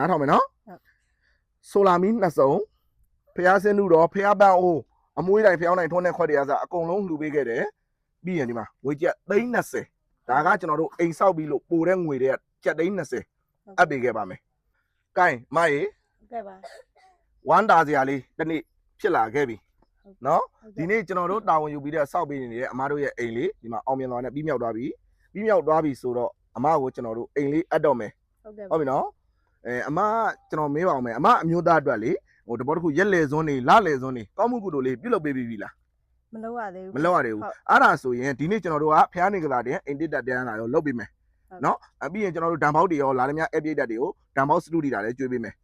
နားထောင်မယ်နော်ဆိုလာမီနှစ်စုံဖျားစင်းလူတော်ဖျားပန်းအိုးအမွှေးတိုင်းဖျောင်းတိုင်းထွန်းတဲ့ခွက်တွေအစားအကုန်လုံးလှူပေးခဲ့တယ်ပြီးရင်ဒီမှာငွေကျပ်320ဒါကကျွန်တော်တို့အိမ်ဆောက်ပြီးလို့ပိုတဲ့ငွေတွေကကျပ်320အပ်ပေးခဲ့ပါမယ်။ကဲမရေကဲပါဝမ်းတာစရာလေးတစ်နေ့ဖြစ်လာခဲ့ပြီနော်ဒီနေ့ကျွန်တော်တို့တာဝန်ယူပြီးတဲ့စောက်ပေးနေတဲ့အမားတို့ရဲ့အိမ်လေးဒီမှာအောင်မြင်သွားတယ်ပြီးမြောက်သွားပြီဆိုတော့အမကိုကျွန်တော်တို့အိမ်လေးအပ်တော့မယ်ဟုတ်ပြီနော်အမကျွန်တော်မေးပါအောင်မယ်အမအမျိုးသားအတွက်လေဟိုတဘောတစ်ခုရက်လေစွန်းနေလလေစွန်းနေကောင်းမှုကုသိုလ်လေးပြုလုပ်ပေးပြီလားမလုပ်ရသေးဘူးအဲ့ဒါဆိုရင်ဒီနေ့ကျွန်တော်တို့ကဖျားနေကြတာတင်အိမ်တစ်တက်တန်းလာရောလုပ်ပေးမယ်နော်ပြီးရင်ကျွန်တော်တို့ဓာတ်ပေါက်တွေရောလာသမျှအပြည့်တက်တွေကိုဓာတ်ပေါက်စတူဒီတာလည်းကျွေးပေးမယ်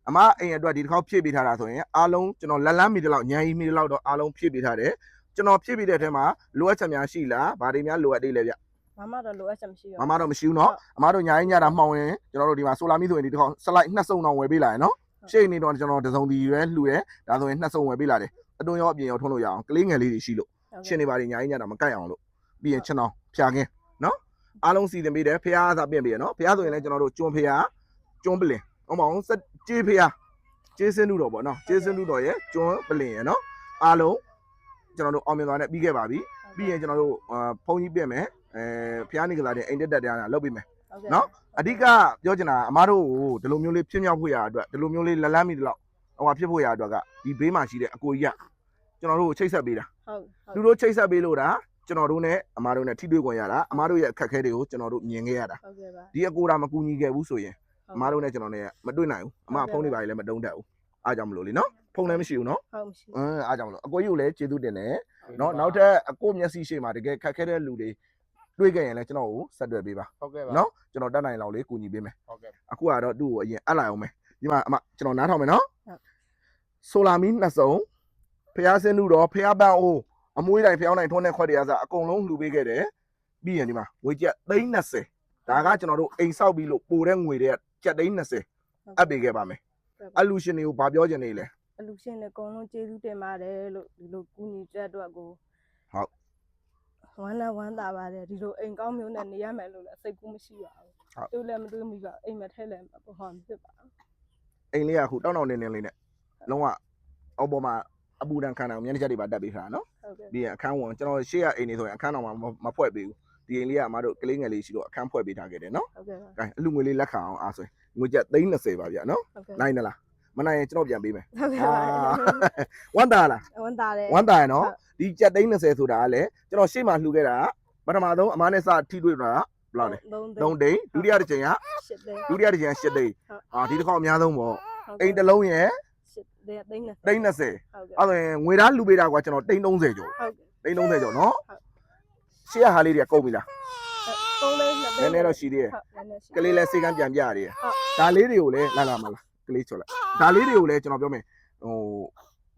အမအိမ်အတွက်ဒီတစ်ခေါက်ဖြည့်ပေးထားတာဆိုရင်အားလုံးကျွန်တော်လက်လန်းမီတလောက်ညံကြီးမီတလောက်တော့အားလုံးဖြည့်ပေးထားတယ်ကျွန်တော်ဖြည့်ပေးတဲ့အထက်မှာလိုအပ်ချက်များရှိလားဗာတွေများလိုအပ်သေးလဲဗျမမတော့လိုအပ်ချက်မရှိဘူးမမတော့မရှိဘူးเนาะအမတို့ညာကြီးညတာမှောင်ရင်ကျွန်တော်တို့ဒီမှာဆိုလာမီဆိုရင်ဒီတစ်ခေါက်စလိုက်2စုံအောင်ဝယ်ပေးလာရယ်เนาะရှေ့နေတော့ကျွန်တော်တစုံတီရွယ်လှူရဲဒါဆိုရင်2စုံဝယ်ပေးလာတယ်အတွန်းရောအပြင်ရောထွန်းလို့ရအောင်ကလေးငယ်လေးတွေရှိလို့ရှင်နေပါလေညာကြီးညတာမကိုက်အောင်လို့ပြီးရင်ချက်အောင်ဖြာခင်းเนาะအားလုံးစီစဉ်ပေးတယ်ဖះအစားပြင်ပေးရเนาะဖះဆိုရင်လည်းကျွန်တော်တို့ကျွန်းဖះကျွန်းပလင်ဟုတ်မအောင်ကြေးဖះကျေးစင်းလူတော်ပေါ့နော်ကျေးစင်းလူတော်ရဲ့ကျွန်းပလင်ရဲ့နော်အားလုံးကျွန်တော်တို့အောင်မြင်သွားတယ်ပြီးခဲ့ပါပြီပြီးရင်ကျွန်တော်တို့ဖုန်းကြီးပြည့်မယ်ဖျားနေကြတဲ့အိမ်တက်တက်တရားလောက်ပြီးမယ်နော်အဓိကပြောချင်တာအမားတို့ကိုဒီလိုမျိုးလေးဖြစ်မြောက်ဖို့ရအတွက်ဒီလိုမျိုးလေးလက်လန်းမိတလောက်ဟိုဖြစ်ဖို့ရအတွက်ကဒီဘေးမှာရှိတဲ့အကိုကြီးကကျွန်တော်တို့ကိုချိတ်ဆက်ပေးတာသူတို့ချိတ်ဆက်ပေးလို့ဒါကျွန်တော်တို့နဲ့အမားတို့နဲ့ထိတွေ့ခွင့်ရတာအမားတို့ရဲ့အခက်အခဲတွေကိုကျွန်တော်တို့မြင်ခဲ့ရတာဒီအကိုတာမကူညီခဲ့ဘူးဆိုရင်အမားတို့နဲ့ကျွန်တော်နဲ့မတွေ့နိုင်ဘူးအမဖုန်းတွေပါလည်းမတုံးတတ်ဘူးအားကြောင့်မလို့လေနော်ဖုန်းလည်းမရှိဘူးနော်ဟုတ်မရှိအားကြောင့်မလို့အကိုကြီးကိုလည်းကျေးဇူးတင်တယ်နော်နောက်ထပ်အကိုမျက်စိရှိမှာတကယ်ခက်ခဲတဲ့လူတွေတွေ့ခဲ့ရင်လည်းကျွန်တော်ကိုဆက်တွေ့ပေးပါဟုတ်ကဲ့ပါနော်ကျွန်တော်တတ်နိုင်လောက်လေးကူညီပေးမယ်ဟုတ်ကဲ့အခုကတော့သူ့ကိုအရင်အပ်လိုက်အောင်မယ်ဒီမှာအမကျွန်တော်နားထောင်မယ်နော်ဆိုလာမီနှစ်စုံဖျားစင်းလူတော်ဖျားပန်းအိုးအမွှေးတိုင်းဖျောင်းတိုင်းထွန်းတဲ့ခွက်တွေအစားအကုန်လုံးလှူပေးခဲ့တယ်ပြီးရင်ဒီမှာငွေကျပ်320ဒါကကျွန်တော်တို့အိမ်ဆောက်ပြီးလို့ပိုတဲ့ငွေတွေကကျပ်320အပ်ပေးခဲ့ပါမယ်အလူရှင်တွေကိုဗာပြောချင်နေလေအလူရှင်တွေအကုန်လုံးကျေးဇူးတင်ပါတယ်လို့ဒီလိုကူညီတဲ့အတွက်ကိုဟုတ်ဝမ်းသာပါတယ်ဒီလိုအိမ်ကောင်းမျိုးနဲ့နေရမယ်လို့လည်းစိတ်ကူးမရှိပါဘူးသူလည်းမတွေးမိပါအိမ်မထဲလည်းဟောမဖြစ်ပါဘူးအိမ်လေးကအခုတောင်းနေလေးနဲ့လုံးဝအောက်ပေါ်မှာအပူဒဏ်ခံအောင်မျက်နှာချက်တွေပါတက်ပေးထားနော်ပြီးရင်အခန်းဝင်ကျွန်တော်ရှေ့ရအိမ်နေဆိုရင်အခန်းတော်မှာမဖွဲ့ပေးဘူးဒီအိမ်လေးကအမတို့ကလေးငယ်လေးရှိတော့အခန်းဖွဲ့ပေးထားခဲ့တယ်နော်ဟုတ်ကဲ့ပါအလူငွေလေးလက်ခံအောင်အားဆိုရင်ငွေကျပ်320ပါဗျာနော်နိုင်လားမနိုင်ရင်ကျွန်တော်ပြန်ပေးမယ်ဝမ်းတာလားဝမ်းတာတယ်ဝမ်းတာရနော်ဒီကျပ်320ဆိုတာကလည်းကျွန်တော်ရှေ့မှာလှူခဲ့တာပထမဆုံးအမားနဲ့စထိတွေ့တာဘယ်လောက်လဲ3သိန်းဒုတိယတစ်ချိန်က8သိန်းဒုတိယတစ်ချိန်က8သိန်းဒီတစ်ခေါက်အများဆုံးပေါ့အိမ်တစ်လုံးရဲ့သိန်း20အဲ့ဒါရင်ငွေသားလှူပေးတာကကျွန်တော်30ကျော်သိန်း30ကျော်နော်ရှေ့ရဟာလေးတွေကကုန်ပြီလားကုန်လေးနည်းနည်းတော့ရှိသေးတယ်ကလေးလည်းစိတ်ကမ်းပြန်ပြရတယ်ဒါလေးတွေကိုလည်းလာမလားကလေးချော်လိုက်ဒါလေးတွေကိုလည်းကျွန်တော်ပြောမယ်ဟို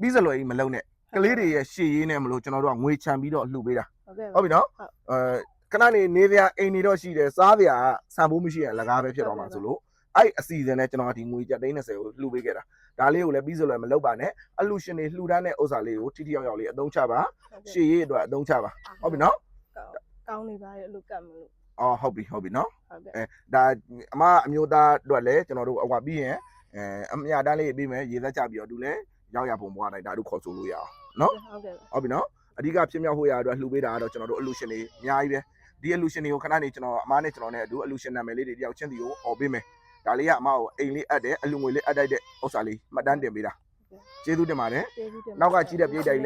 ပြီးစလွယ်ကြီးမလုံးနဲ့ကလေးတွေရဲ့ရှေ့ရေးနဲ့မလို့ကျွန်တော်တို့ကငွေချမ်းပြီးတော့လှူပေးတာဟုတ်ပြီနော်ခဏနေစရာအိမ်နေတော့ရှိတယ်စားစရာဆန်ဖို့မရှိရလကားပဲဖြစ်သွားမှာဆိုလို့အဲ့အစီအစဉ်နဲ့ကျွန်တော်ဒီငွေကျပ်320ကိုလှူပေးခဲ့တာဒါလေးကိုလည်းပြီးစလွယ်မလုပ်ပါနဲ့အလူရှင်တွေလှူဒန်းတဲ့ဥစ္စာလေးကိုထိထိရောက်ရောက်လေးအသုံးချပါရှေ့ရေးအတွက်အသုံးချပါဟုတ်ပြီနော်ကောင်းနေပါရဲ့အလုပ်ကပ်မလို့ဟုတ်ပြီနော်ဒါအမအမျိုးသားအတွက်လည်းကျွန်တော်တို့အကွာပြီးရင်အမြတန်းလေးပြီးမယ်ရေသက်ချပြီးတော့သူလည်းရောက်ရပုံပွားလိုက်ဒါတို့ခေါ်ဆိုလို့ရအောင်နော်ဟုတ်ပြီနော်အဓိကဖြစ်မြောက်ဖို့ရအတွက်လှူပေးတာကတော့ကျွန်တော်တို့အလူရှင်တွေအများကြီးပဲဒီအလူရှင်တွေကိုခဏနေကျွန်တော်အမားနဲ့ကျွန်တော်နဲ့အတူအလူရှင်နာမည်လေးတွေတယောက်ချင်းစီကိုអော်ပေးမယ်ဒါလေးကအမကိုအိမ်လေးအပ်တယ်အလူငွေလေးအပ်တိုက်တဲ့ဥစ္စာလေးမှတ်တမ်းတင်ပေးတာကျေးဇူးတင်ပါတယ်နောက်ကကြီးတဲ့ပြည်တိုင်